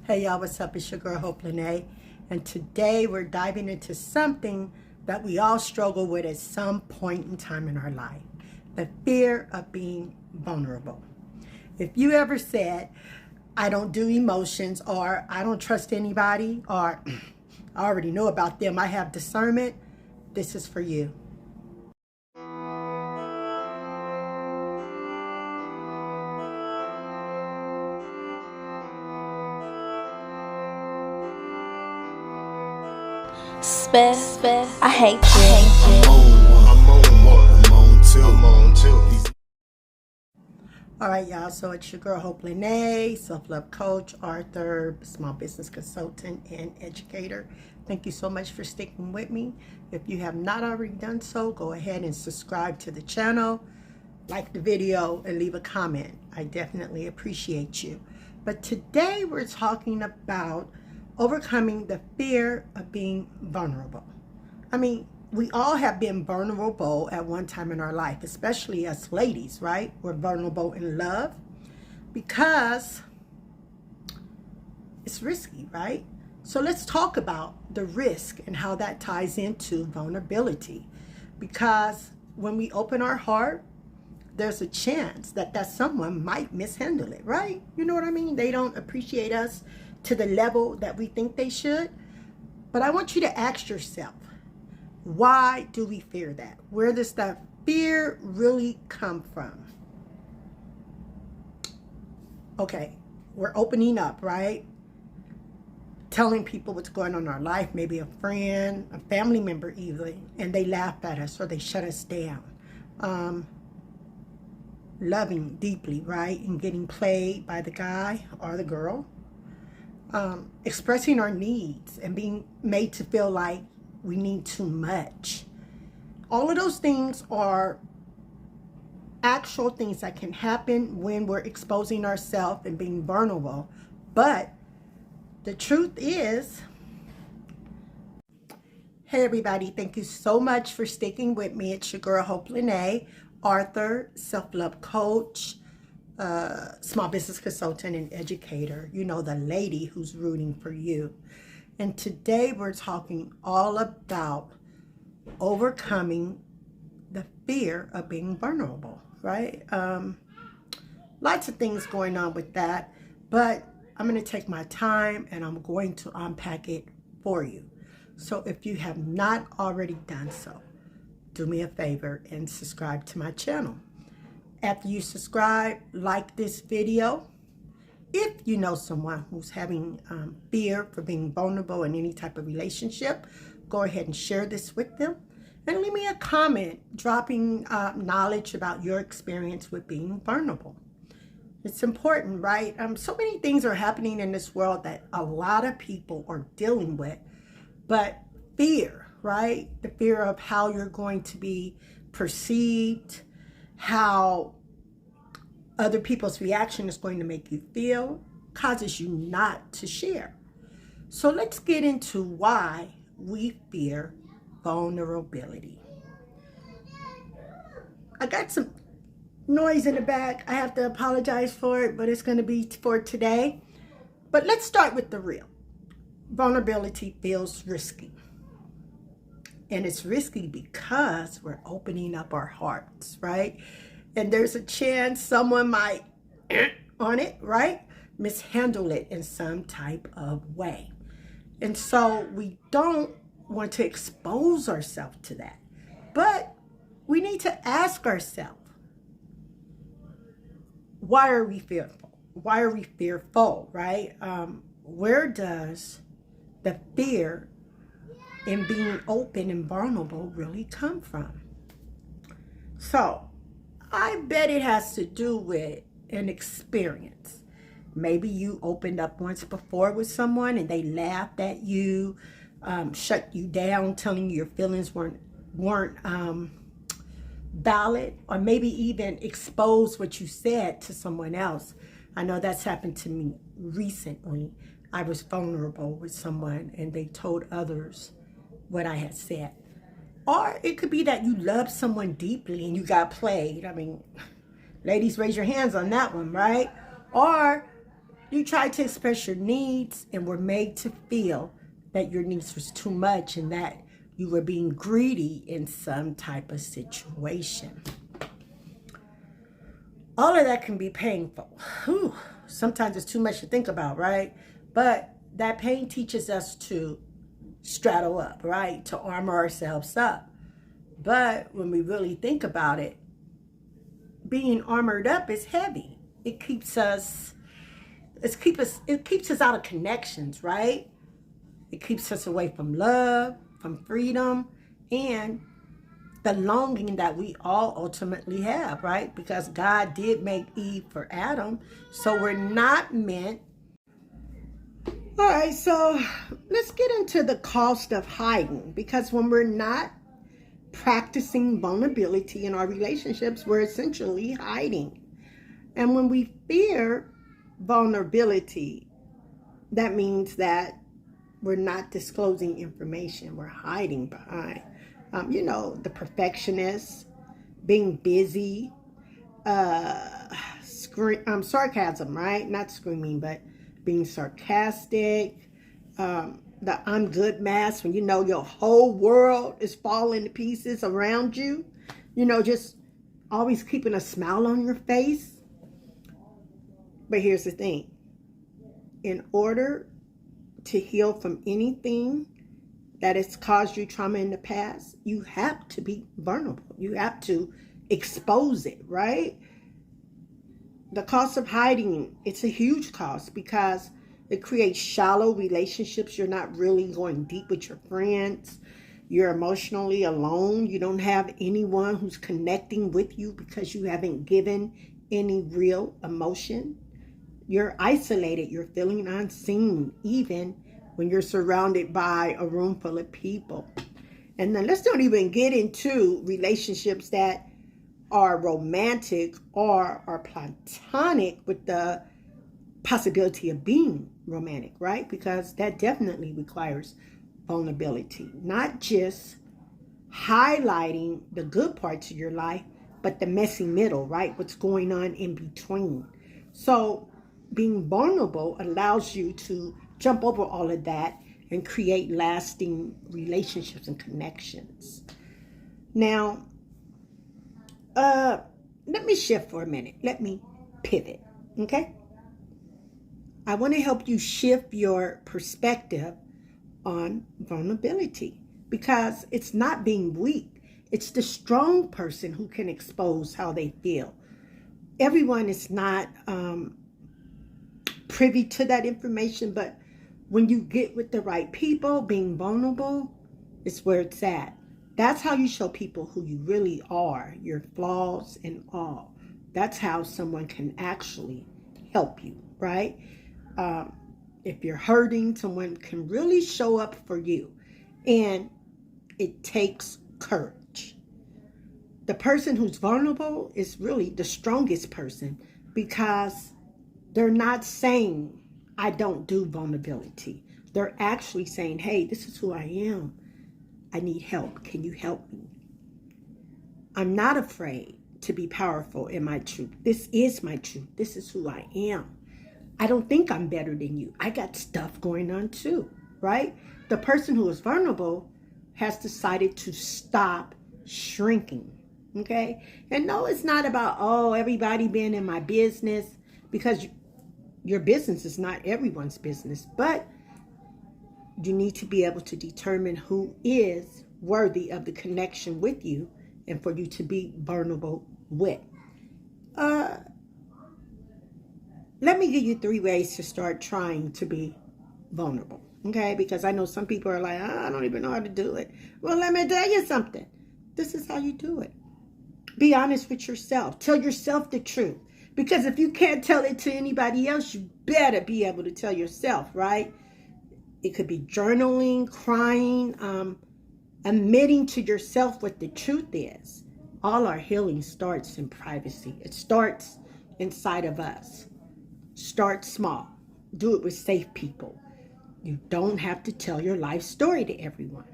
Hey y'all, what's up? It's your girl Hope Lynette, and today we're diving into something that we all struggle with at some point in time in our life: the fear of being vulnerable. If you ever said, I don't do emotions, or I don't trust anybody, or I already know about them, I have discernment, this is for you. I hate you. I'm on too. All right, y'all. So it's your girl Hope Lynette, self-love coach, author, small business consultant, and educator. Thank you so much for sticking with me. If you have not already done so, go ahead and subscribe to the channel, like the video, and leave a comment. I definitely appreciate you. But today we're talking about overcoming the fear of being vulnerable. I mean, we all have been vulnerable at one time in our life, especially us ladies, right? We're vulnerable in love because it's risky, right? So let's talk about the risk and how that ties into vulnerability. Because when we open our heart, there's a chance that someone might mishandle it, right? You know what I mean? They don't appreciate us to the level that we think they should. But I want you to ask yourself, why do we fear that? Where does that fear really come from? Okay, we're opening up, right? Telling people what's going on in our life, maybe a friend, a family member even, and they laugh at us or they shut us down. Loving deeply, right? And getting played by the guy or the girl. Expressing our needs and being made to feel like we need too much. All of those things are actual things that can happen when we're exposing ourselves and being vulnerable. But the truth is, hey everybody, thank you so much for sticking with me. It's your girl Hope Lynette, author, self-love coach, small business consultant, and educator. You know, the lady who's rooting for you. And today we're talking all about overcoming the fear of being vulnerable, right? Lots of things going on with that, but I'm going to take my time and I'm going to unpack it for you. So if you have not already done so, do me a favor and subscribe to my channel. After you subscribe, like this video. If you know someone who's having fear for being vulnerable in any type of relationship, go ahead and share this with them. And leave me a comment dropping knowledge about your experience with being vulnerable. It's important, right? So many things are happening in this world that a lot of people are dealing with. But fear, right? The fear of how you're going to be perceived, how other people's reaction is going to make you feel, causes you not to share. So let's get into why we fear vulnerability. I got some noise in the back. I have to apologize for it, but it's going to be for today. But let's start with the real. Vulnerability feels risky. And it's risky because we're opening up our hearts, right? And there's a chance someone might on it, right? Mishandle it in some type of way. And so we don't want to expose ourselves to that. But we need to ask ourselves, why are we fearful? Why are we fearful, right? Where does the fear in being open and vulnerable really come from? So I bet it has to do with an experience. Maybe you opened up once before with someone and they laughed at you, shut you down, telling you your feelings weren't valid, or maybe even exposed what you said to someone else. I know that's happened to me recently. I was vulnerable with someone and they told others what I had said. Or it could be that you love someone deeply and you got played. I mean, ladies, raise your hands on that one, right? Or You tried to express your needs and were made to feel that your needs was too much and that you were being greedy in some type of situation. All of that can be painful. Whew. Sometimes it's too much to think about, right? But that pain teaches us to straddle up, right? To armor ourselves up. But when we really think about it, being armored up is heavy. It keeps us out of connections, right? It keeps us away from love, from freedom, and the longing that we all ultimately have, right? Because God did make Eve for Adam, so we're not meant. All right, so let's get into the cost of hiding, because when we're not practicing vulnerability in our relationships, we're essentially hiding. And when we fear vulnerability, that means that we're not disclosing information. We're hiding behind, the perfectionist, being busy, sarcasm, right? Not screaming, but being sarcastic, the I'm good mask when your whole world is falling to pieces around you, just always keeping a smile on your face. But here's the thing. In order to heal from anything that has caused you trauma in the past, you have to be vulnerable. You have to expose it, right? The cost of hiding, it's a huge cost because it creates shallow relationships. You're not really going deep with your friends. You're emotionally alone. You don't have anyone who's connecting with you because you haven't given any real emotion. You're isolated. You're feeling unseen, even when you're surrounded by a room full of people. And then let's not even get into relationships that are romantic or are platonic with the possibility of being romantic, right? Because that definitely requires vulnerability, not just highlighting the good parts of your life, but the messy middle, right? What's going on in between. So being vulnerable allows you to jump over all of that and create lasting relationships and connections. Now, let me shift for a minute. Let me pivot, okay? I want to help you shift your perspective on vulnerability because it's not being weak. It's the strong person who can expose how they feel. Everyone is not privy to that information, but when you get with the right people, being vulnerable is where it's at. That's how you show people who you really are, your flaws and all. That's how someone can actually help you, right? If you're hurting, someone can really show up for you. And it takes courage. The person who's vulnerable is really the strongest person because they're not saying, I don't do vulnerability. They're actually saying, hey, this is who I am. I need help. Can you help me? I'm not afraid to be powerful in my truth. This is my truth. This is who I am. I don't think I'm better than you. I got stuff going on too, right? The person who is vulnerable has decided to stop shrinking, okay? And no, it's not about, everybody being in my business, because your business is not everyone's business, but you need to be able to determine who is worthy of the connection with you and for you to be vulnerable with. Let me give you 3 ways to start trying to be vulnerable, okay? Because I know some people are like, I don't even know how to do it. Well, let me tell you something. This is how you do it. Be honest with yourself. Tell yourself the truth. Because if you can't tell it to anybody else, you better be able to tell yourself, right? It could be journaling, crying, admitting to yourself what the truth is. All our healing starts in privacy. It starts inside of us. Start small. Do it with safe people. You don't have to tell your life story to everyone.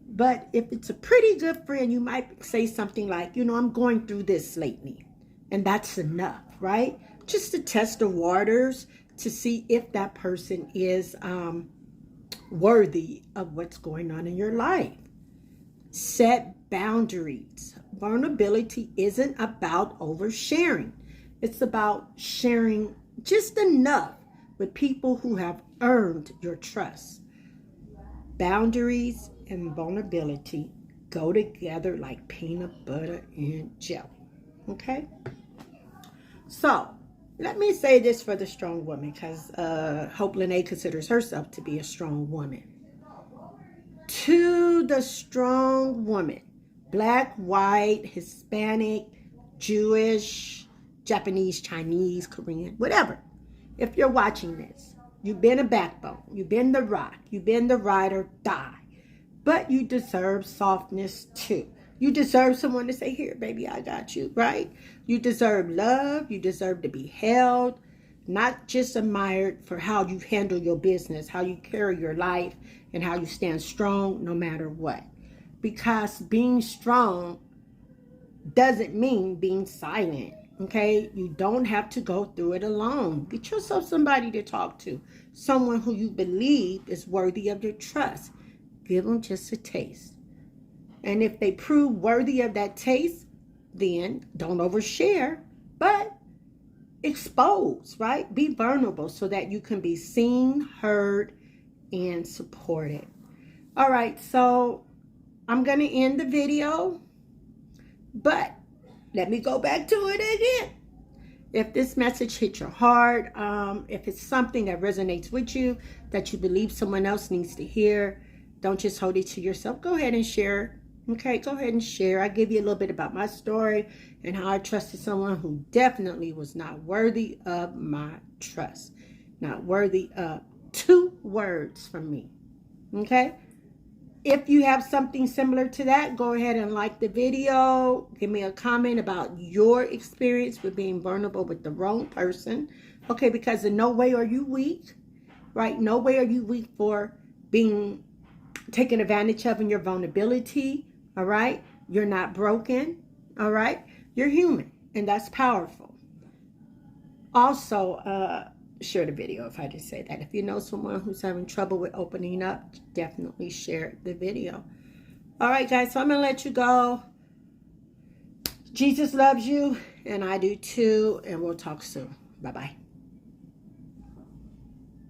But if it's a pretty good friend, you might say something like, I'm going through this lately. And that's enough, right? Just to test the waters, to see if that person is worthy of what's going on in your life. Set boundaries. Vulnerability isn't about oversharing. It's about sharing just enough with people who have earned your trust. Boundaries and vulnerability go together like peanut butter and jelly. Okay? So, let me say this for the strong woman, because Hope Lynette considers herself to be a strong woman. To the strong woman, black, white, Hispanic, Jewish, Japanese, Chinese, Korean, whatever. If you're watching this, you've been a backbone, you've been the rock, you've been the ride or die, but you deserve softness too. You deserve someone to say, here, baby, I got you, right? You deserve love. You deserve to be held, not just admired for how you handle your business, how you carry your life, and how you stand strong no matter what. Because being strong doesn't mean being silent, okay? You don't have to go through it alone. Get yourself somebody to talk to, someone who you believe is worthy of your trust. Give them just a taste. And if they prove worthy of that taste, then don't overshare, but expose, right? Be vulnerable so that you can be seen, heard, and supported. All right, so I'm going to end the video, but let me go back to it again. If this message hit your heart, if it's something that resonates with you, that you believe someone else needs to hear, don't just hold it to yourself. Go ahead and share. Okay, go ahead and share. I give you a little bit about my story and how I trusted someone who definitely was not worthy of my trust. Not worthy of 2 words from me. Okay? If you have something similar to that, go ahead and like the video. Give me a comment about your experience with being vulnerable with the wrong person. Okay, because in no way are you weak, right? No way are you weak for being taken advantage of in your vulnerability. All right? You're not broken. All right? You're human, and that's powerful. Also, share the video if I just say that. If you know someone who's having trouble with opening up, definitely share the video. All right, guys, so I'm going to let you go. Jesus loves you, and I do too, and we'll talk soon. Bye-bye.